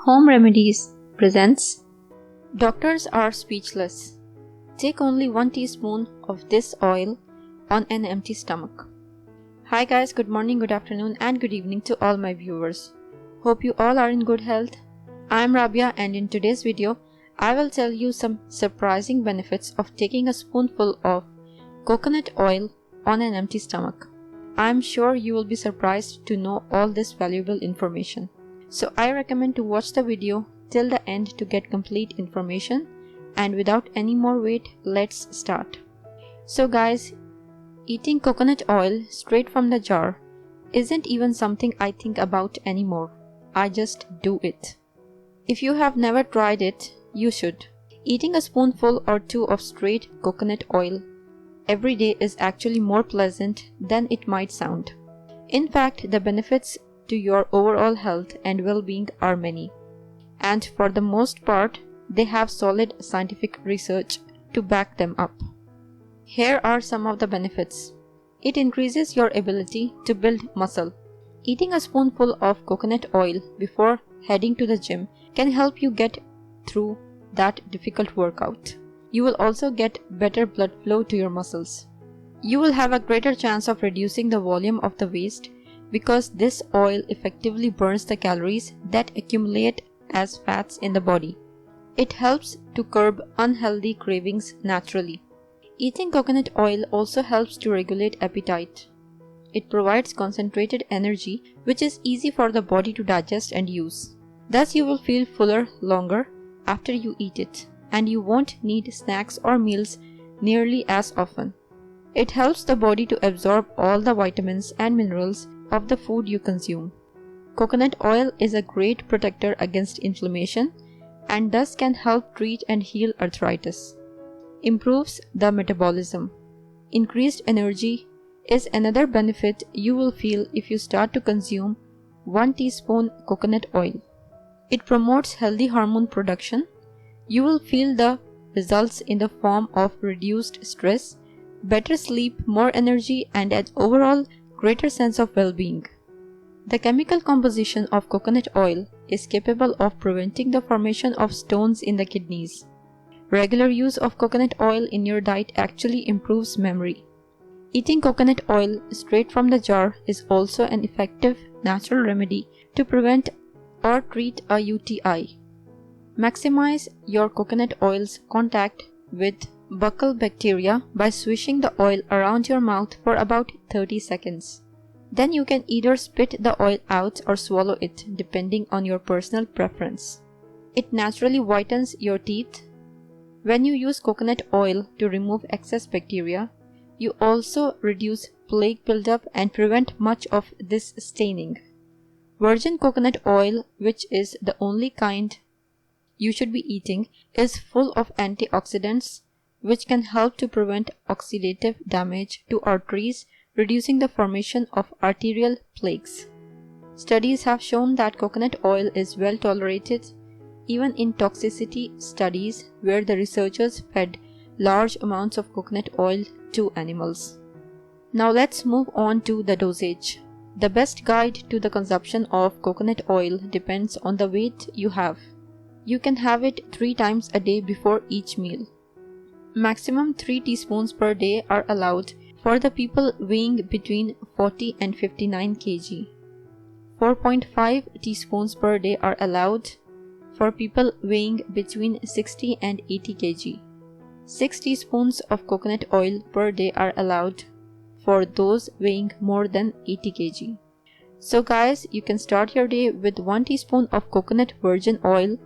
Home Remedies presents Doctors are speechless. Take only 1 teaspoon of this oil on an empty stomach. Hi guys, good morning, good afternoon and good evening to all my viewers. Hope you all are in good health. I am Rabia and in today's video, I will tell you some surprising benefits of taking a spoonful of coconut oil on an empty stomach. I am sure you will be surprised to know all this valuable information. So I recommend to watch the video till the end to get complete information, and without any more wait, let's start. So guys, eating coconut oil straight from the jar isn't even something I think about anymore. I just do it. If you have never tried it, you should. Eating a spoonful or two of straight coconut oil every day is actually more pleasant than it might sound. In fact, the benefits to your overall health and well-being are many, and for the most part, they have solid scientific research to back them up. Here are some of the benefits. It increases your ability to build muscle. Eating a spoonful of coconut oil before heading to the gym can help you get through that difficult workout. You will also get better blood flow to your muscles. You will have a greater chance of reducing the volume of the waist because this oil effectively burns the calories that accumulate as fats in the body. It helps to curb unhealthy cravings naturally. Eating coconut oil also helps to regulate appetite. It provides concentrated energy which is easy for the body to digest and use. Thus you will feel fuller longer after you eat it, and you won't need snacks or meals nearly as often. It helps the body to absorb all the vitamins and minerals of the food you consume. Coconut oil is a great protector against inflammation and thus can help treat and heal arthritis. Improves the metabolism. Increased energy is another benefit you will feel if you start to consume 1 teaspoon coconut oil. It promotes healthy hormone production. You will feel the results in the form of reduced stress, better sleep, more energy, and an overall greater sense of well-being. The chemical composition of coconut oil is capable of preventing the formation of stones in the kidneys. Regular use of coconut oil in your diet actually improves memory. Eating coconut oil straight from the jar is also an effective natural remedy to prevent or treat a UTI. Maximize your coconut oil's contact with buccal bacteria by swishing the oil around your mouth for about 30 seconds. Then you can either spit the oil out or swallow it depending on your personal preference. It naturally whitens your teeth. When you use coconut oil to remove excess bacteria, you also reduce plaque buildup and prevent much of this staining. Virgin coconut oil, which is the only kind you should be eating, is full of antioxidants which can help to prevent oxidative damage to arteries, reducing the formation of arterial plaques. Studies have shown that coconut oil is well tolerated even in toxicity studies where the researchers fed large amounts of coconut oil to animals. Now let's move on to the dosage. The best guide to the consumption of coconut oil depends on the weight you have. You can have it 3 times a day before each meal. Maximum 3 teaspoons per day are allowed for the people weighing between 40 and 59 kg. 4.5 teaspoons per day are allowed for people weighing between 60 and 80 kg. 6 teaspoons of coconut oil per day are allowed for those weighing more than 80 kg. So guys, you can start your day with 1 teaspoon of coconut virgin oil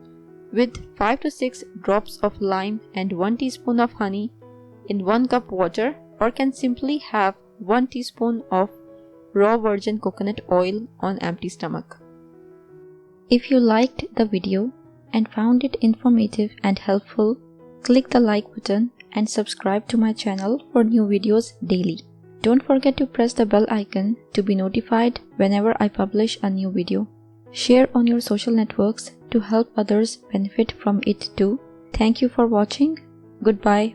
with 5 to 6 drops of lime and 1 teaspoon of honey in 1 cup water, or can simply have 1 teaspoon of raw virgin coconut oil on empty stomach. If you liked the video and found it informative and helpful, click the like button and subscribe to my channel for new videos daily. Don't forget to press the bell icon to be notified whenever I publish a new video. Share on your social networks to help others benefit from it too. Thank you for watching. Goodbye.